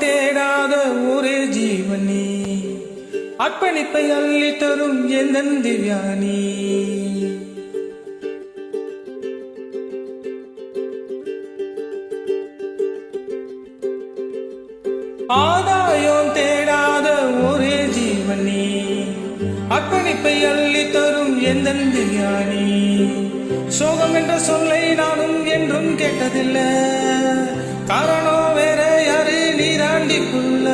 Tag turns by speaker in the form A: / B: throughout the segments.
A: தேடாத ஒரே ஜீவனி, அர்ப்பணிப்பை அள்ளி தரும் எந்தன் திவ்யானி. ஆதாயம் தேடாத ஒரே ஜீவனி, அர்ப்பணிப்பை அள்ளி தரும் எந்தன் திவ்யானி. சோகம் என்ற சொல்லை நானும் என்றும் கேட்டதில்லை, காரணம் வேற யாரு நீராண்டி புள்ள.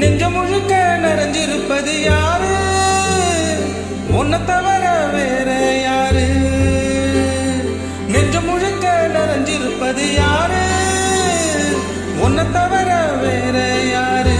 A: நெஞ்ச முழுக்க நிறைஞ்சிருப்பது யாரு, உன்னை தவிர வேற யாரு. நெஞ்ச முழுக்க நிறைஞ்சிருப்பது யாரு, உன்னை தவிர வேற யாரு.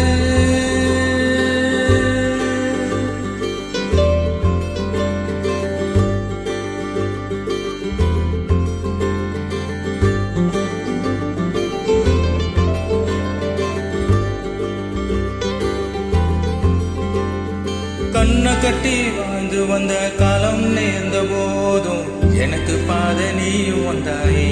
A: கண்ணை கட்டி வாழ்ந்து வந்த காலம் நேர்ந்த போதும் எனக்கு பாத நீயும் வந்தாயே.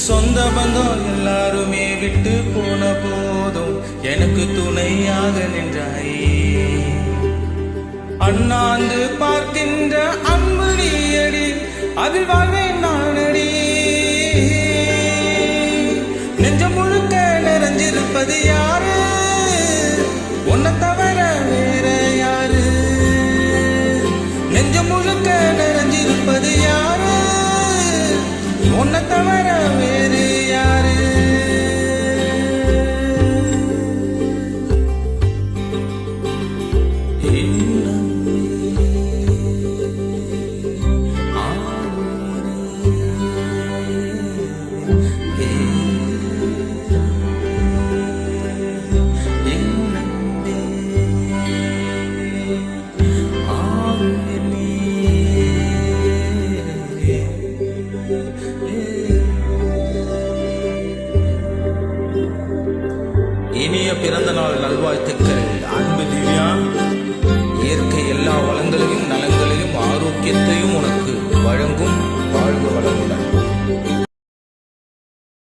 A: சொந்த பந்தம் எல்லாருமே விட்டு போன போதும் எனக்கு துணையாக நின்றாயே. அண்ணாந்து பார்க்கின்ற அன்பு நீயடி, அதில் வாழ்வேன் நானடி. நெஞ்சம் முழுக்க நிறைஞ்சிருப்பது யாரு, உன்னை தவிர வேற யாரு. நெஞ்சம் முழுக்க நிறைஞ்சிருப்பது யாரு, உன்னை தவிர வேறு யாரு. இனிய பிறந்த நாள் நல்வாழ்த்துக்கள்.